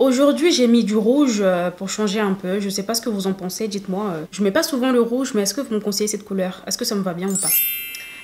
Aujourd'hui, j'ai mis du rouge pour changer un peu. Je sais pas ce que vous en pensez, dites-moi. Je mets pas souvent le rouge, mais est-ce que vous me conseillez cette couleur? Est-ce que ça me va bien ou pas?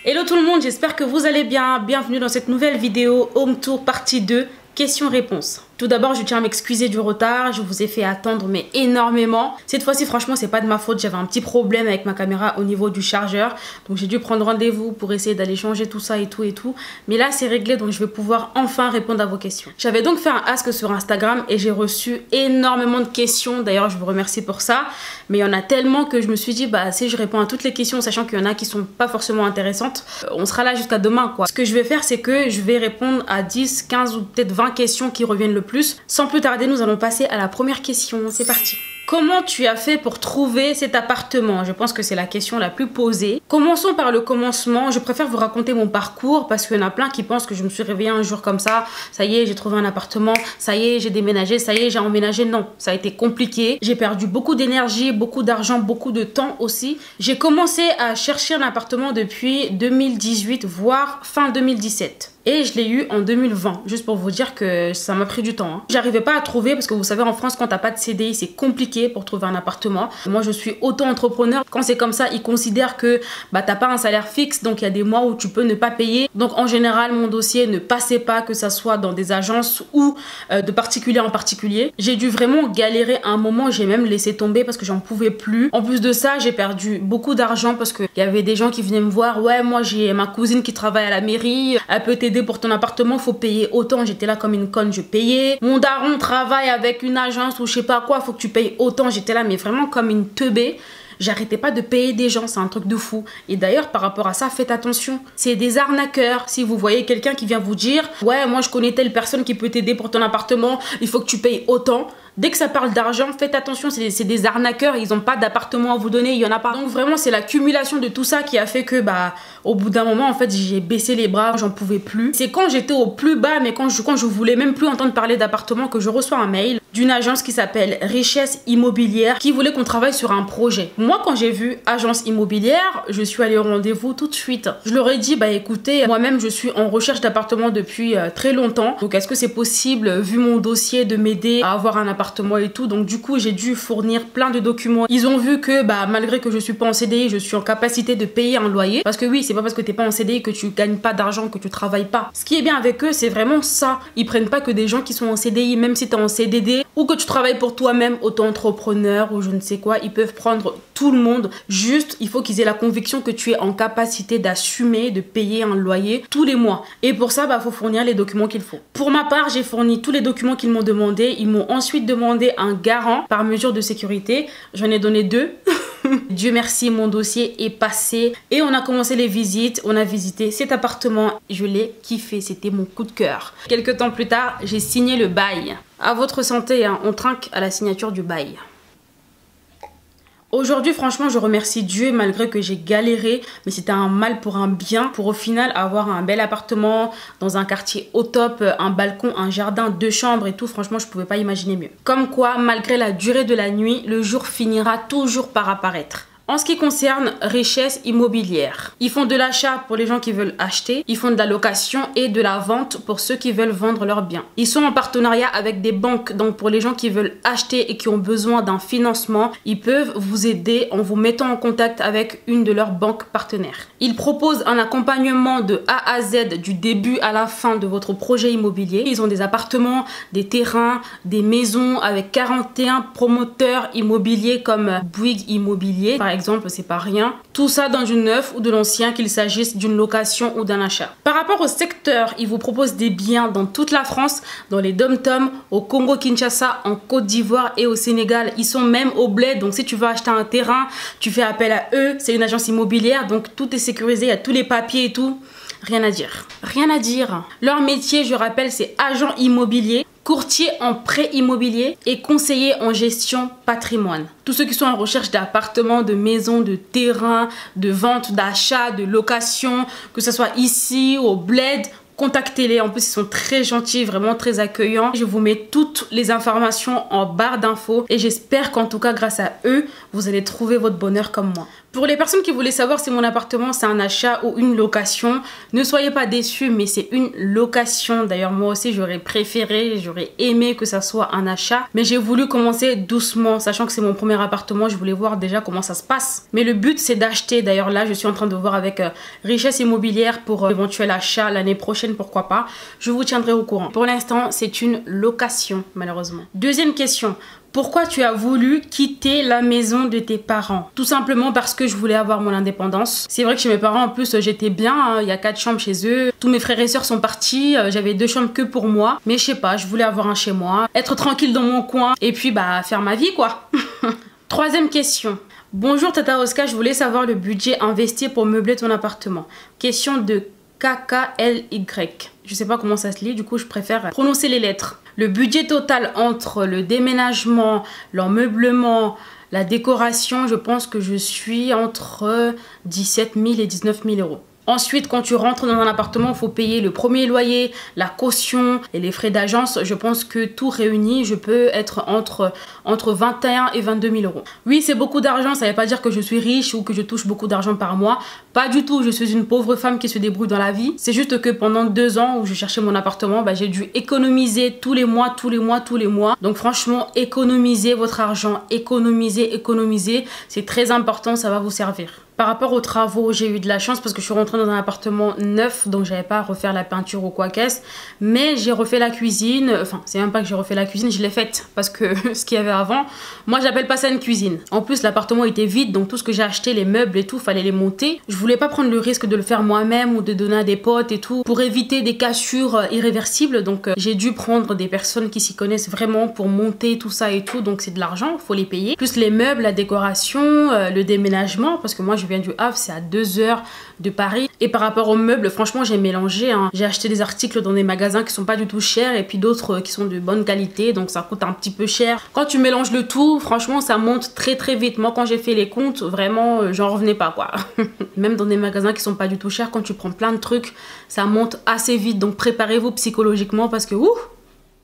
Hello tout le monde, j'espère que vous allez bien. Bienvenue dans cette nouvelle vidéo Home Tour partie 2, questions-réponses. Tout d'abord, je tiens à m'excuser du retard. Je vous ai fait attendre mais énormément. Cette fois-ci, franchement, c'est pas de ma faute. J'avais un petit problème avec ma caméra au niveau du chargeur. Donc, j'ai dû prendre rendez-vous pour essayer d'aller changer tout ça et tout et tout. Mais là, c'est réglé. Donc, je vais pouvoir enfin répondre à vos questions. J'avais donc fait un ask sur Instagram et j'ai reçu énormément de questions. D'ailleurs, je vous remercie pour ça. Mais il y en a tellement que je me suis dit, bah, si je réponds à toutes les questions, sachant qu'il y en a qui sont pas forcément intéressantes, on sera là jusqu'à demain, quoi. Ce que je vais faire, c'est que je vais répondre à 10, 15 ou peut-être 20 questions qui reviennent le plus. Sans plus tarder, nous allons passer à la première question. C'est parti. Comment tu as fait pour trouver cet appartement? Je pense que c'est la question la plus posée. Commençons par le commencement. Je préfère vous raconter mon parcours parce qu'il y en a plein qui pensent que je me suis réveillée un jour comme ça. Ça y est, j'ai trouvé un appartement. Ça y est, j'ai déménagé. Ça y est, j'ai emménagé. Non, ça a été compliqué. J'ai perdu beaucoup d'énergie, beaucoup d'argent, beaucoup de temps aussi. J'ai commencé à chercher un appartement depuis 2018, voire fin 2017. Et je l'ai eu en 2020, juste pour vous dire que ça m'a pris du temps. Hein. J'arrivais pas à trouver parce que vous savez, en France, quand t'as pas de CDI, c'est compliqué pour trouver un appartement. Moi, je suis auto-entrepreneur. Quand c'est comme ça, ils considèrent que bah, t'as pas un salaire fixe, donc il y a des mois où tu peux ne pas payer. Donc en général, mon dossier ne passait pas, que ça soit dans des agences ou de particulier en particulier. J'ai dû vraiment galérer à un moment, j'ai même laissé tomber parce que j'en pouvais plus. En plus de ça, j'ai perdu beaucoup d'argent parce qu'il y avait des gens qui venaient me voir. Ouais, moi j'ai ma cousine qui travaille à la mairie, elle peut t'aider pour ton appartement, faut payer autant. J'étais là comme une conne, je payais. Mon daron travaille avec une agence ou je sais pas quoi, faut que tu payes autant. J'étais là mais vraiment comme une teubée. J'arrêtais pas de payer des gens, c'est un truc de fou. Et d'ailleurs, par rapport à ça, faites attention. C'est des arnaqueurs. Si vous voyez quelqu'un qui vient vous dire « Ouais, moi je connais telle personne qui peut t'aider pour ton appartement, il faut que tu payes autant », dès que ça parle d'argent, faites attention, c'est des arnaqueurs, ils n'ont pas d'appartement à vous donner, il n'y en a pas. Donc vraiment, c'est l'accumulation de tout ça qui a fait que, bah, au bout d'un moment, en fait, j'ai baissé les bras, j'en pouvais plus. C'est quand j'étais au plus bas, mais quand je voulais même plus entendre parler d'appartement, que je reçois un mail d'une agence qui s'appelle Richesse Immobilière, qui voulait qu'on travaille sur un projet. Moi, quand j'ai vu agence immobilière, je suis allée au rendez-vous tout de suite. Je leur ai dit, bah écoutez, moi-même, je suis en recherche d'appartement depuis très longtemps. Donc, est-ce que c'est possible, vu mon dossier, de m'aider à avoir un appartement et tout? Donc du coup j'ai dû fournir plein de documents. Ils ont vu que bah malgré que je suis pas en CDI, je suis en capacité de payer un loyer, parce que oui, c'est pas parce que t'es pas en CDI que tu gagnes pas d'argent, que tu travailles pas. Ce qui est bien avec eux, c'est vraiment ça. Ils prennent pas que des gens qui sont en CDI, même si t'es en CDD ou que tu travailles pour toi-même, auto-entrepreneur ou je ne sais quoi, ils peuvent prendre tout le monde. Juste il faut qu'ils aient la conviction que tu es en capacité d'assumer, de payer un loyer tous les mois. Et pour ça, bah faut fournir les documents qu'il faut. Pour ma part, j'ai fourni tous les documents qu'ils m'ont demandé. Ils m'ont ensuite demandé un garant par mesure de sécurité. J'en ai donné 2. Dieu merci, mon dossier est passé et on a commencé les visites. On a visité cet appartement. Je l'ai kiffé, c'était mon coup de cœur. Quelques temps plus tard, j'ai signé le bail. À votre santé, hein, on trinque à la signature du bail. Aujourd'hui, franchement, je remercie Dieu malgré que j'ai galéré, mais c'était un mal pour un bien, pour au final avoir un bel appartement dans un quartier au top, un balcon, un jardin, 2 chambres et tout. Franchement, je pouvais pas imaginer mieux. Comme quoi, malgré la durée de la nuit, le jour finira toujours par apparaître. En ce qui concerne Richesse Immobilière, ils font de l'achat pour les gens qui veulent acheter, ils font de la location et de la vente pour ceux qui veulent vendre leurs biens. Ils sont en partenariat avec des banques, donc pour les gens qui veulent acheter et qui ont besoin d'un financement, ils peuvent vous aider en vous mettant en contact avec une de leurs banques partenaires. Ils proposent un accompagnement de A à Z du début à la fin de votre projet immobilier. Ils ont des appartements, des terrains, des maisons avec 41 promoteurs immobiliers comme Bouygues Immobilier, par exemple, c'est pas rien. Tout ça dans du neuf ou de l'ancien, qu'il s'agisse d'une location ou d'un achat. Par rapport au secteur, ils vous proposent des biens dans toute la France, dans les dom-toms, au Congo-Kinshasa, en Côte d'Ivoire et au Sénégal. Ils sont même au bled, donc si tu veux acheter un terrain, tu fais appel à eux. C'est une agence immobilière, donc tout est sécurisé, il y a tous les papiers et tout. Rien à dire. Rien à dire. Leur métier, je rappelle, c'est agent immobilier, courtier en prêt immobilier et conseiller en gestion patrimoine. Tous ceux qui sont en recherche d'appartements, de maisons, de terrains, de vente, d'achat, de location, que ce soit ici ou au bled, contactez-les. En plus, ils sont très gentils, vraiment très accueillants. Je vous mets toutes les informations en barre d'infos et j'espère qu'en tout cas, grâce à eux, vous allez trouver votre bonheur comme moi. Pour les personnes qui voulaient savoir si mon appartement c'est un achat ou une location, ne soyez pas déçus, mais c'est une location. D'ailleurs, moi aussi j'aurais préféré, j'aurais aimé que ça soit un achat, mais j'ai voulu commencer doucement, sachant que c'est mon premier appartement, je voulais voir déjà comment ça se passe. Mais le but c'est d'acheter. D'ailleurs là, je suis en train de voir avec Richesse Immobilière pour éventuel achat l'année prochaine, pourquoi pas. Je vous tiendrai au courant. Pour l'instant, c'est une location, malheureusement. Deuxième question. Pourquoi tu as voulu quitter la maison de tes parents? Tout simplement parce que je voulais avoir mon indépendance. C'est vrai que chez mes parents, en plus, j'étais bien. Hein, il y a 4 chambres chez eux. Tous mes frères et sœurs sont partis. J'avais 2 chambres que pour moi. Mais je sais pas, je voulais avoir un chez moi. Être tranquille dans mon coin. Et puis, bah, faire ma vie, quoi. Troisième question. Bonjour Tata Oscar, je voulais savoir le budget investi pour meubler ton appartement. Question de KKLY. Je sais pas comment ça se lit, du coup je préfère prononcer les lettres. Le budget total entre le déménagement, l'emmeublement, la décoration, je pense que je suis entre 17 000 et 19 000 euros. Ensuite, quand tu rentres dans un appartement, il faut payer le premier loyer, la caution et les frais d'agence. Je pense que tout réuni, je peux être entre 21 et 22 000 euros. Oui, c'est beaucoup d'argent. Ça ne veut pas dire que je suis riche ou que je touche beaucoup d'argent par mois. Pas du tout. Je suis une pauvre femme qui se débrouille dans la vie. C'est juste que pendant 2 ans où je cherchais mon appartement, bah, j'ai dû économiser tous les mois. Donc franchement, économisez votre argent. Économisez. C'est très important. Ça va vous servir. Par rapport aux travaux, j'ai eu de la chance parce que je suis rentrée dans un appartement neuf, donc j'avais pas à refaire la peinture ou quoi qu'est-ce. Mais j'ai refait la cuisine, enfin c'est même pas que j'ai refait la cuisine, je l'ai faite parce que ce qu'il y avait avant, moi j'appelle pas ça une cuisine. En plus l'appartement était vide, donc tout ce que j'ai acheté, les meubles et tout, fallait les monter. Je voulais pas prendre le risque de le faire moi-même ou de donner à des potes et tout pour éviter des cassures irréversibles. Donc j'ai dû prendre des personnes qui s'y connaissent vraiment pour monter tout ça et tout, donc c'est de l'argent, faut les payer. Plus les meubles, la décoration, le déménagement, parce que moi je viens du Havre, c'est à 2 heures de Paris. Et par rapport aux meubles, franchement j'ai mélangé, hein. J'ai acheté des articles dans des magasins qui sont pas du tout chers et puis d'autres qui sont de bonne qualité, donc ça coûte un petit peu cher. Quand tu mélanges le tout, franchement ça monte très vite. Moi quand j'ai fait les comptes, vraiment j'en revenais pas quoi. Même dans des magasins qui sont pas du tout chers, quand tu prends plein de trucs, ça monte assez vite, donc préparez-vous psychologiquement parce que ouh.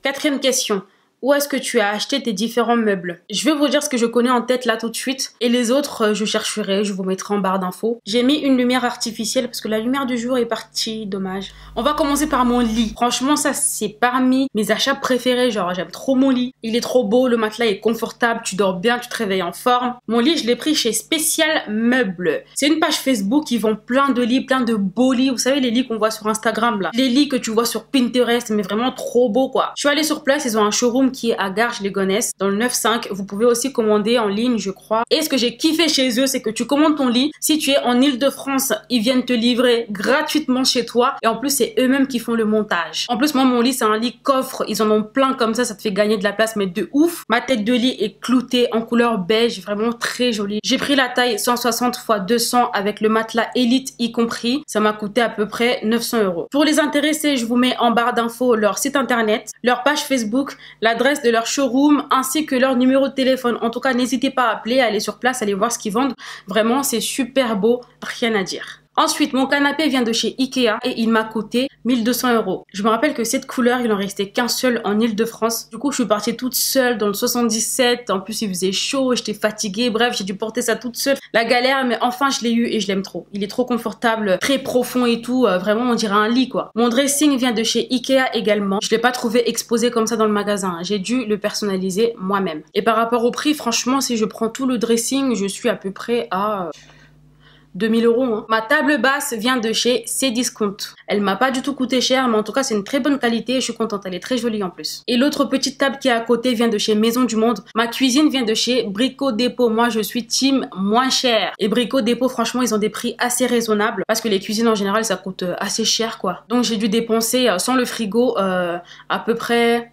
Quatrième question. Où est-ce que tu as acheté tes différents meubles? Je vais vous dire ce que je connais en tête là tout de suite. Et les autres, je chercherai, je vous mettrai en barre d'infos. J'ai mis une lumière artificielle parce que la lumière du jour est partie, dommage. On va commencer par mon lit. Franchement, ça c'est parmi mes achats préférés. Genre, j'aime trop mon lit. Il est trop beau, le matelas est confortable, tu dors bien, tu te réveilles en forme. Mon lit, je l'ai pris chez Spécial Meubles. C'est une page Facebook qui vend plein de lits, plein de beaux lits. Vous savez, les lits qu'on voit sur Instagram là. Les lits que tu vois sur Pinterest, mais vraiment trop beaux quoi. Je suis allée sur place, ils ont un showroom qui est à Garges-les-Gonesse dans le 9-5. Vous pouvez aussi commander en ligne, je crois. Et ce que j'ai kiffé chez eux, c'est que tu commandes ton lit. Si tu es en Île-de-France, ils viennent te livrer gratuitement chez toi. Et en plus, c'est eux-mêmes qui font le montage. En plus, moi, mon lit, c'est un lit coffre. Ils en ont plein comme ça te fait gagner de la place, mais de ouf. Ma tête de lit est cloutée en couleur beige, vraiment très jolie. J'ai pris la taille 160 x 200 avec le matelas Elite y compris. Ça m'a coûté à peu près 900 euros. Pour les intéressés, je vous mets en barre d'infos leur site internet, leur page Facebook, l'adresse de leur showroom ainsi que leur numéro de téléphone. En tout cas, n'hésitez pas à appeler, à aller sur place, aller voir ce qu'ils vendent. Vraiment, c'est super beau, rien à dire. Ensuite, mon canapé vient de chez Ikea et il m'a coûté 1200 euros. Je me rappelle que cette couleur, il en restait qu'un seul en Île-de-France. Du coup, je suis partie toute seule dans le 77. En plus, il faisait chaud, j'étais fatiguée. Bref, j'ai dû porter ça toute seule. La galère, mais enfin, je l'ai eu et je l'aime trop. Il est trop confortable, très profond et tout. Vraiment, on dirait un lit, quoi. Mon dressing vient de chez Ikea également. Je l'ai pas trouvé exposé comme ça dans le magasin. J'ai dû le personnaliser moi-même. Et par rapport au prix, franchement, si je prends tout le dressing, je suis à peu près à 2000 euros. Hein. Ma table basse vient de chez Cdiscount. Elle m'a pas du tout coûté cher, mais en tout cas, c'est une très bonne qualité et je suis contente. Elle est très jolie en plus. Et l'autre petite table qui est à côté vient de chez Maison du Monde. Ma cuisine vient de chez Brico Dépôt. Moi, je suis team moins cher. Et Brico Dépôt, franchement, ils ont des prix assez raisonnables parce que les cuisines en général, ça coûte assez cher, quoi. Donc, j'ai dû dépenser sans le frigo à peu près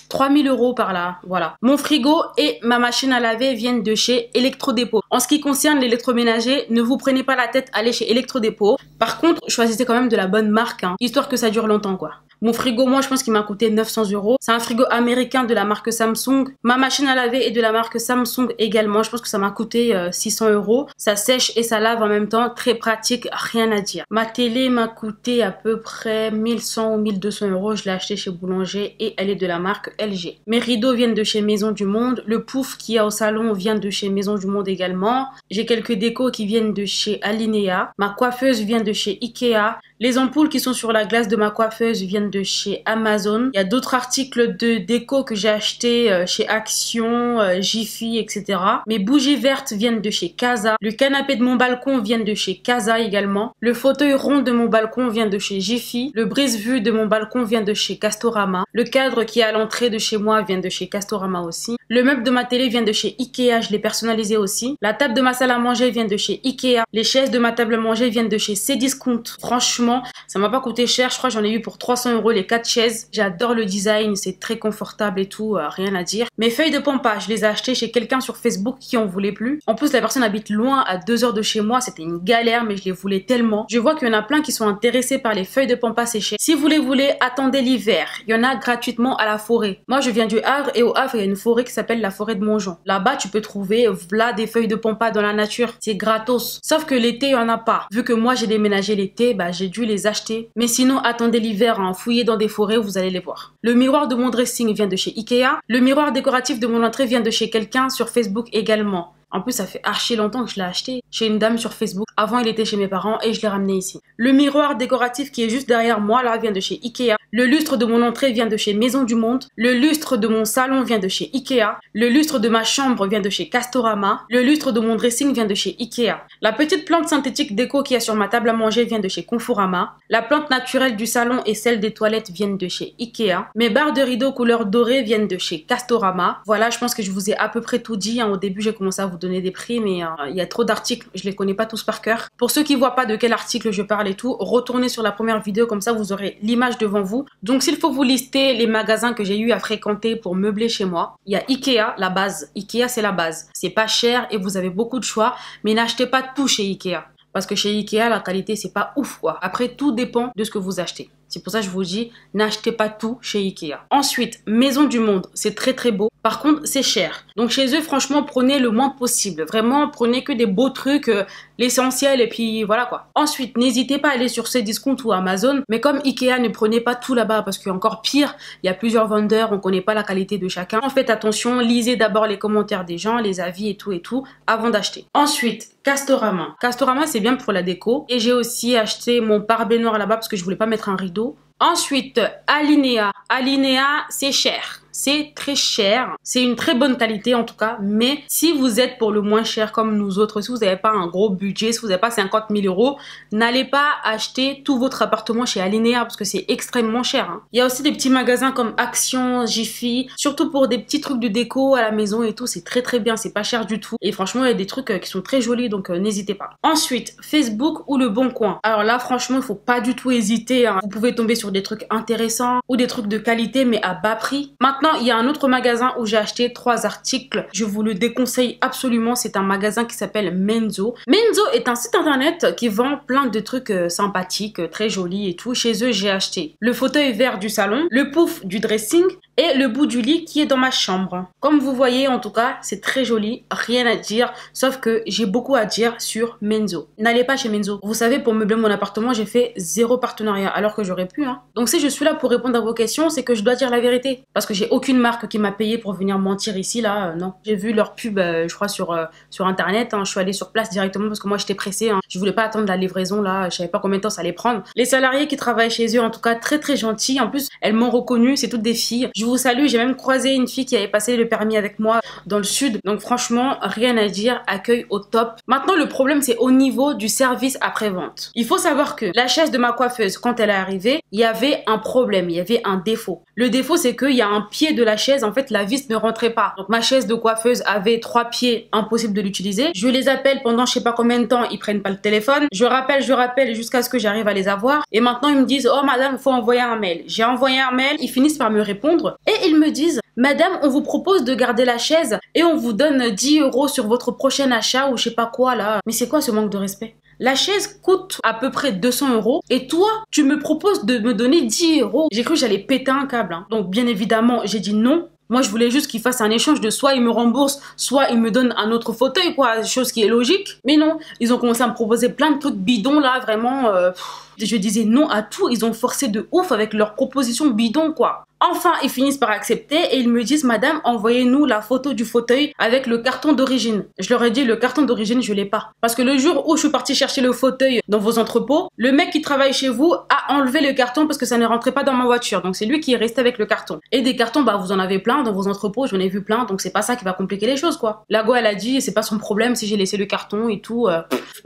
3000 euros par là, voilà. Mon frigo et ma machine à laver viennent de chez Electrodépôt. En ce qui concerne l'électroménager, ne vous prenez pas la tête, allez chez Electrodépôt. Par contre, choisissez quand même de la bonne marque, hein, histoire que ça dure longtemps, quoi. Mon frigo, moi, je pense qu'il m'a coûté 900 €. C'est un frigo américain de la marque Samsung. Ma machine à laver est de la marque Samsung également. Je pense que ça m'a coûté 600 €. Ça sèche et ça lave en même temps. Très pratique, rien à dire. Ma télé m'a coûté à peu près 1100 ou 1200 €. Je l'ai acheté chez Boulanger et elle est de la marque LG. Mes rideaux viennent de chez Maison du Monde. Le pouf qu'il y a au salon vient de chez Maison du Monde également. J'ai quelques décos qui viennent de chez Alinea. Ma coiffeuse vient de chez Ikea. Les ampoules qui sont sur la glace de ma coiffeuse viennent de chez Amazon. Il y a d'autres articles de déco que j'ai achetés chez Action, Jiffy, etc. Mes bougies vertes viennent de chez Casa. Le canapé de mon balcon vient de chez Casa également. Le fauteuil rond de mon balcon vient de chez Jiffy. Le brise-vue de mon balcon vient de chez Castorama. Le cadre qui est à l'entrée de chez moi vient de chez Castorama aussi. Le meuble de ma télé vient de chez Ikea, je l'ai personnalisé aussi. La table de ma salle à manger vient de chez Ikea. Les chaises de ma table à manger viennent de chez Cdiscount. Franchement, ça m'a pas coûté cher. Je crois que j'en ai eu pour 300 € les 4 chaises. J'adore le design, c'est très confortable et tout, rien à dire. Mes feuilles de pampa, je les ai achetées chez quelqu'un sur Facebook qui en voulait plus. En plus, la personne habite loin, à 2 heures de chez moi. C'était une galère, mais je les voulais tellement. Je vois qu'il y en a plein qui sont intéressés par les feuilles de pampa séchées. Si vous les voulez, attendez l'hiver. Il y en a gratuitement à la forêt. Moi, je viens du Havre et au Havre, il y a une forêt qui s'appelle la forêt de Montjean. Là-bas, tu peux trouver là des feuilles de pampa dans la nature. C'est gratos. Sauf que l'été, il y en a pas. Vu que moi, j'ai déménagé l'été, bah, j'ai dû les acheter. Mais sinon, attendez l'hiver, hein. Fouillez dans des forêts, vous allez les voir. Le miroir de mon dressing vient de chez Ikea. Le miroir décoratif de mon entrée vient de chez quelqu'un sur Facebook également. En plus, ça fait archi longtemps que je l'ai acheté chez une dame sur Facebook. Avant, il était chez mes parents et je l'ai ramené ici. Le miroir décoratif qui est juste derrière moi, là, vient de chez Ikea. Le lustre de mon entrée vient de chez Maison du Monde. Le lustre de mon salon vient de chez Ikea. Le lustre de ma chambre vient de chez Castorama. Le lustre de mon dressing vient de chez Ikea. La petite plante synthétique déco qui est sur ma table à manger vient de chez Conforama. La plante naturelle du salon et celle des toilettes viennent de chez Ikea. Mes barres de rideaux couleur dorée viennent de chez Castorama. Voilà, je pense que je vous ai à peu près tout dit, hein. Au début, j'ai commencé à vous donner des prix, mais il y a trop d'articles, je les connais pas tous par cœur. Pour ceux qui voient pas de quel article je parle et tout, retournez sur la première vidéo, comme ça vous aurez l'image devant vous. Donc s'il faut vous lister les magasins que j'ai eu à fréquenter pour meubler chez moi, il y a Ikea, la base. Ikea, c'est la base. C'est pas cher et vous avez beaucoup de choix, mais n'achetez pas tout chez Ikea. Parce que chez Ikea, la qualité, c'est pas ouf, quoi. Après, tout dépend de ce que vous achetez. C'est pour ça que je vous dis, n'achetez pas tout chez Ikea. Ensuite, Maison du Monde, c'est très très beau. Par contre, c'est cher. Donc chez eux, franchement, prenez le moins possible. Vraiment, prenez que des beaux trucs, l'essentiel et puis voilà quoi. Ensuite, n'hésitez pas à aller sur Cdiscount ou Amazon. Mais comme Ikea, ne prenez pas tout là-bas parce qu'il y a encore pire. Il y a plusieurs vendeurs, on connaît pas la qualité de chacun. Faites attention, lisez d'abord les commentaires des gens, les avis et tout avant d'acheter. Ensuite, Castorama. Castorama, c'est bien pour la déco. Et j'ai aussi acheté mon pare-baignoire là-bas parce que je voulais pas mettre un rideau. Ensuite, Alinea. Alinea, c'est cher. C'est très cher. C'est une très bonne qualité en tout cas. Mais si vous êtes pour le moins cher comme nous autres, si vous n'avez pas un gros budget, si vous n'avez pas 50 000 €, n'allez pas acheter tout votre appartement chez Alinea parce que c'est extrêmement cher, hein. Il y a aussi des petits magasins comme Action, Jiffy, surtout pour des petits trucs de déco à la maison et tout. C'est très très bien, c'est pas cher du tout. Et franchement, il y a des trucs qui sont très jolis, donc n'hésitez pas. Ensuite, Facebook ou Le Bon Coin. Alors là, franchement, il faut pas du tout hésiter, hein. Vous pouvez tomber sur des trucs intéressants ou des trucs de qualité mais à bas prix. Maintenant, il y a un autre magasin où j'ai acheté 3 articles. Je vous le déconseille absolument. C'est un magasin qui s'appelle Menzo. Menzo est un site internet qui vend plein de trucs sympathiques, très jolis et tout. Chez eux, j'ai acheté le fauteuil vert du salon, le pouf du dressing et le bout du lit qui est dans ma chambre. Comme vous voyez, en tout cas, c'est très joli. Rien à dire, sauf que j'ai beaucoup à dire sur Menzo. N'allez pas chez Menzo. Vous savez, pour meubler mon appartement, j'ai fait 0 partenariat, alors que j'aurais pu, hein. Donc si je suis là pour répondre à vos questions, c'est que je dois dire la vérité. Parce que j'ai aucune marque qui m'a payé pour venir mentir ici, là, non. J'ai vu leur pub, je crois, sur internet, hein. Je suis allée sur place directement parce que moi, j'étais pressée, hein. Je voulais pas attendre la livraison, là. Je savais pas combien de temps ça allait prendre. Les salariés qui travaillent chez eux, en tout cas, très très gentils. En plus, elles m'ont reconnue, c'est toutes des filles. Je vous salue, j'ai même croisé une fille qui avait passé le permis avec moi dans le sud. Donc franchement, rien à dire, accueil au top. Maintenant, le problème, c'est au niveau du service après-vente. Il faut savoir que la chaise de ma coiffeuse, quand elle est arrivée, il y avait un problème, il y avait un défaut. Le défaut, c'est qu'il y a un pied de la chaise, en fait, la vis ne rentrait pas. Donc ma chaise de coiffeuse avait 3 pieds, impossible de l'utiliser. Je les appelle pendant je sais pas combien de temps, ils prennent pas le téléphone. Je rappelle jusqu'à ce que j'arrive à les avoir. Et maintenant, ils me disent, oh madame, il faut envoyer un mail. J'ai envoyé un mail, ils finissent par me répondre et ils me disent, madame, on vous propose de garder la chaise et on vous donne 10 € sur votre prochain achat ou je sais pas quoi là. Mais c'est quoi ce manque de respect? La chaise coûte à peu près 200 € et toi, tu me proposes de me donner 10 €. J'ai cru que j'allais péter un câble. Hein. Donc bien évidemment, j'ai dit non. Moi, je voulais juste qu'il fasse un échange de soit il me rembourse, soit il me donne un autre fauteuil, quoi. Chose qui est logique. Mais non, ils ont commencé à me proposer plein de trucs bidons, là, vraiment. Je disais non à tout. Ils ont forcé de ouf avec leurs propositions bidons, quoi. Enfin, ils finissent par accepter et ils me disent, madame, envoyez-nous la photo du fauteuil avec le carton d'origine. Je leur ai dit, le carton d'origine, je l'ai pas. Parce que le jour où je suis partie chercher le fauteuil dans vos entrepôts, le mec qui travaille chez vous a enlevé le carton parce que ça ne rentrait pas dans ma voiture. Donc c'est lui qui est resté avec le carton. Et des cartons, bah vous en avez plein dans vos entrepôts, j'en ai vu plein, donc c'est pas ça qui va compliquer les choses, quoi. La go, elle a dit, c'est pas son problème si j'ai laissé le carton et tout.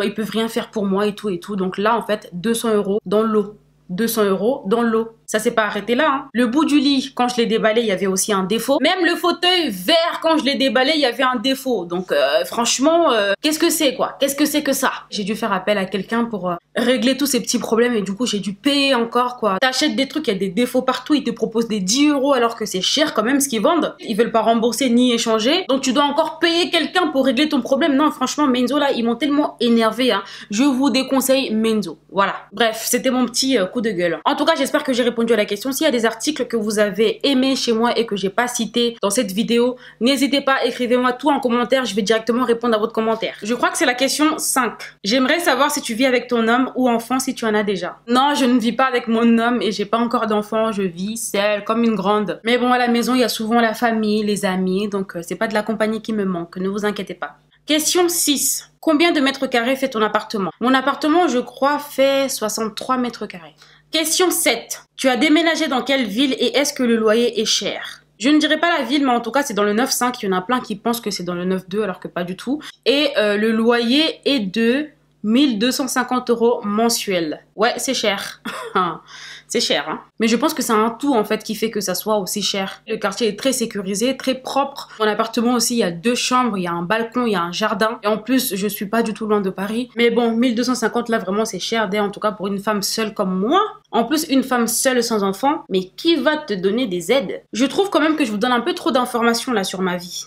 Ils peuvent rien faire pour moi et tout et tout. Donc là, en fait, 200 € dans l'eau. 200 € dans l'eau. Ça s'est pas arrêté là. Hein. Le bout du lit, quand je l'ai déballé, il y avait aussi un défaut. Même le fauteuil vert, quand je l'ai déballé, il y avait un défaut. Donc franchement, qu'est-ce que c'est quoi? Qu'est-ce que c'est que ça? J'ai dû faire appel à quelqu'un pour régler tous ces petits problèmes et du coup, j'ai dû payer encore quoi. T'achètes des trucs, il y a des défauts partout, ils te proposent des 10 € alors que c'est cher quand même ce qu'ils vendent. Ils veulent pas rembourser ni échanger. Donc tu dois encore payer quelqu'un pour régler ton problème. Non, franchement, Menzo là, ils m'ont tellement énervé. Hein. Je vous déconseille Menzo. Voilà. Bref, c'était mon petit coup de gueule. En tout cas, j'espère que j'ai répondu à la question. S'il y a des articles que vous avez aimés chez moi et que j'ai pas cités dans cette vidéo, n'hésitez pas, écrivez-moi tout en commentaire, je vais directement répondre à votre commentaire. Je crois que c'est la question 5. J'aimerais savoir si tu vis avec ton homme ou enfant si tu en as déjà. Non, je ne vis pas avec mon homme et j'ai pas encore d'enfant, je vis seule comme une grande. Mais bon, à la maison, il y a souvent la famille, les amis, donc c'est pas de la compagnie qui me manque, ne vous inquiétez pas. Question 6. Combien de mètres carrés fait ton appartement? Mon appartement, je crois, fait 63 mètres carrés. Question 7. Tu as déménagé dans quelle ville et est-ce que le loyer est cher? Je ne dirais pas la ville, mais en tout cas, c'est dans le 9,5. Il y en a plein qui pensent que c'est dans le 9,2 alors que pas du tout. Et le loyer est de 1250 € mensuel. Ouais, c'est cher. C'est cher, hein. Mais je pense que c'est un tout, en fait, qui fait que ça soit aussi cher. Le quartier est très sécurisé, très propre. Mon appartement aussi, il y a 2 chambres, il y a un balcon, il y a un jardin. Et en plus, je suis pas du tout loin de Paris. Mais bon, 1250, là, vraiment, c'est cher, en tout cas, pour une femme seule comme moi. En plus, une femme seule sans enfant. Mais qui va te donner des aides? Je trouve quand même que je vous donne un peu trop d'informations, là, sur ma vie.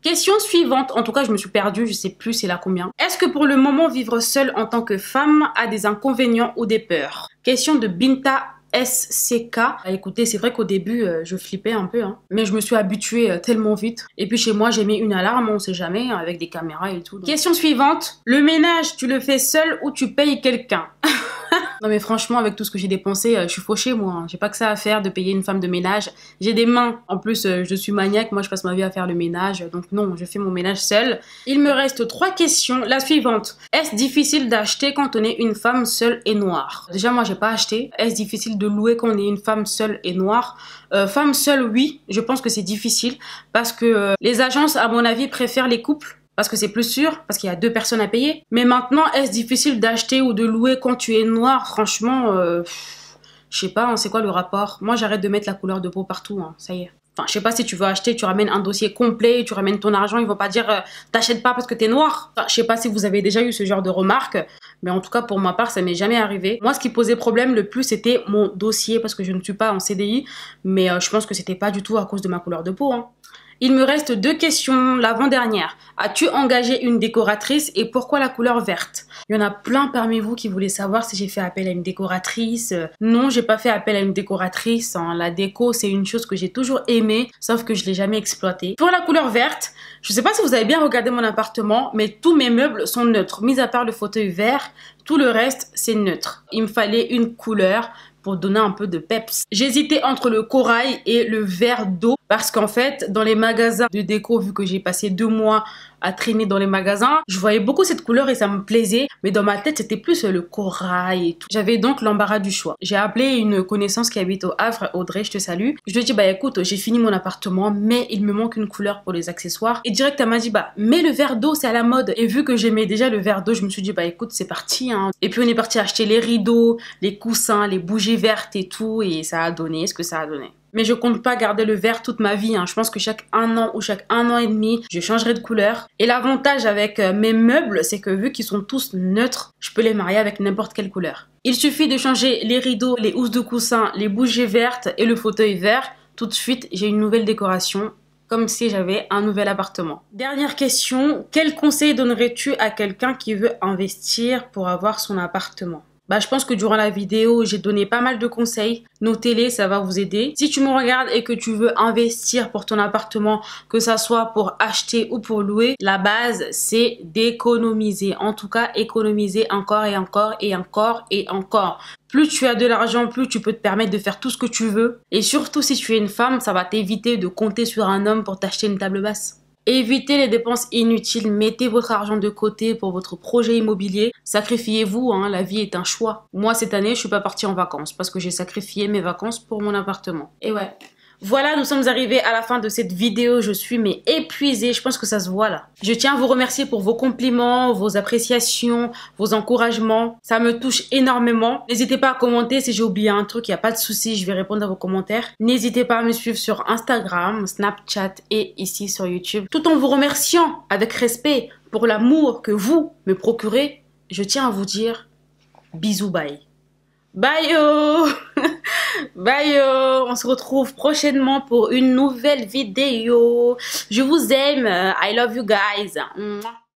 Question suivante, en tout cas je me suis perdue, je sais plus c'est là combien. Est-ce que pour le moment vivre seule en tant que femme a des inconvénients ou des peurs? Question de Binta SCK. Écoutez, c'est vrai qu'au début je flippais un peu, hein, mais je me suis habituée tellement vite. Et puis chez moi j'ai mis une alarme, on sait jamais, avec des caméras et tout. Donc. Question suivante, le ménage tu le fais seul ou tu payes quelqu'un? Non mais franchement, avec tout ce que j'ai dépensé, je suis fauchée moi. Hein. J'ai pas que ça à faire de payer une femme de ménage. J'ai des mains. En plus, je suis maniaque. Moi, je passe ma vie à faire le ménage. Donc non, je fais mon ménage seule. Il me reste 3 questions. La suivante. Est-ce difficile d'acheter quand on est une femme seule et noire? Déjà, moi, j'ai pas acheté. Est-ce difficile de louer quand on est une femme seule et noire? Femme seule, oui. Je pense que c'est difficile parce que les agences, à mon avis, préfèrent les couples. Parce que c'est plus sûr, parce qu'il y a 2 personnes à payer. Mais maintenant, est-ce difficile d'acheter ou de louer quand tu es noir? Franchement, je sais pas, hein, c'est quoi le rapport? Moi, j'arrête de mettre la couleur de peau partout, hein, ça y est. Enfin, je sais pas si tu veux acheter, tu ramènes un dossier complet, tu ramènes ton argent, ils vont pas dire t'achètes pas parce que t'es noir. Enfin, je sais pas si vous avez déjà eu ce genre de remarques, mais en tout cas pour ma part, ça m'est jamais arrivé. Moi, ce qui posait problème le plus, c'était mon dossier parce que je ne suis pas en CDI, mais je pense que c'était pas du tout à cause de ma couleur de peau, hein. Il me reste 2 questions, l'avant-dernière. As-tu engagé une décoratrice et pourquoi la couleur verte? Il y en a plein parmi vous qui voulaient savoir si j'ai fait appel à une décoratrice. Non, j'ai pas fait appel à une décoratrice. Hein. La déco, c'est une chose que j'ai toujours aimée, sauf que je l'ai jamais exploitée. Pour la couleur verte, je sais pas si vous avez bien regardé mon appartement, mais tous mes meubles sont neutres. Mis à part le fauteuil vert, tout le reste, c'est neutre. Il me fallait une couleur pour donner un peu de peps. J'hésitais entre le corail et le vert d'eau parce qu'en fait, dans les magasins de déco, vu que j'ai passé 2 mois à traîner dans les magasins, je voyais beaucoup cette couleur et ça me plaisait, mais dans ma tête, c'était plus le corail et tout. J'avais donc l'embarras du choix. J'ai appelé une connaissance qui habite au Havre, Audrey, je te salue. Je lui ai dit, bah écoute, j'ai fini mon appartement, mais il me manque une couleur pour les accessoires. Et direct, elle m'a dit, bah, mais le vert d'eau, c'est à la mode. Et vu que j'aimais déjà le vert d'eau, je me suis dit, bah écoute, c'est parti, hein. Et puis on est parti acheter les rideaux, les coussins, les bougies vertes et tout, et ça a donné ce que ça a donné. Mais je compte pas garder le vert toute ma vie, hein. Je pense que chaque 1 an ou chaque 1 an et demi, je changerai de couleur. Et l'avantage avec mes meubles, c'est que vu qu'ils sont tous neutres, je peux les marier avec n'importe quelle couleur. Il suffit de changer les rideaux, les housses de coussin, les bougies vertes et le fauteuil vert. Tout de suite, j'ai une nouvelle décoration. comme si j'avais un nouvel appartement. Dernière question, quel conseil donnerais-tu à quelqu'un qui veut investir pour avoir son appartement? Bah, je pense que durant la vidéo, j'ai donné pas mal de conseils. Notez-les, ça va vous aider. Si tu me regardes et que tu veux investir pour ton appartement, que ça soit pour acheter ou pour louer, la base, c'est d'économiser. En tout cas, économiser encore et encore et encore et encore. Plus tu as de l'argent, plus tu peux te permettre de faire tout ce que tu veux. Et surtout, si tu es une femme, ça va t'éviter de compter sur un homme pour t'acheter une table basse. Évitez les dépenses inutiles, mettez votre argent de côté pour votre projet immobilier. Sacrifiez-vous, hein, la vie est un choix. Moi, cette année, je suis pas partie en vacances parce que j'ai sacrifié mes vacances pour mon appartement. Et ouais. Voilà, nous sommes arrivés à la fin de cette vidéo. Je suis épuisée, je pense que ça se voit là. Je tiens à vous remercier pour vos compliments, vos appréciations, vos encouragements. Ça me touche énormément. N'hésitez pas à commenter si j'ai oublié un truc, il n'y a pas de souci, je vais répondre à vos commentaires. N'hésitez pas à me suivre sur Instagram, Snapchat et ici sur YouTube. Tout en vous remerciant avec respect pour l'amour que vous me procurez, je tiens à vous dire bisous, bye. Bye yo. Bye yo, on se retrouve prochainement pour une nouvelle vidéo. Je vous aime, I love you guys.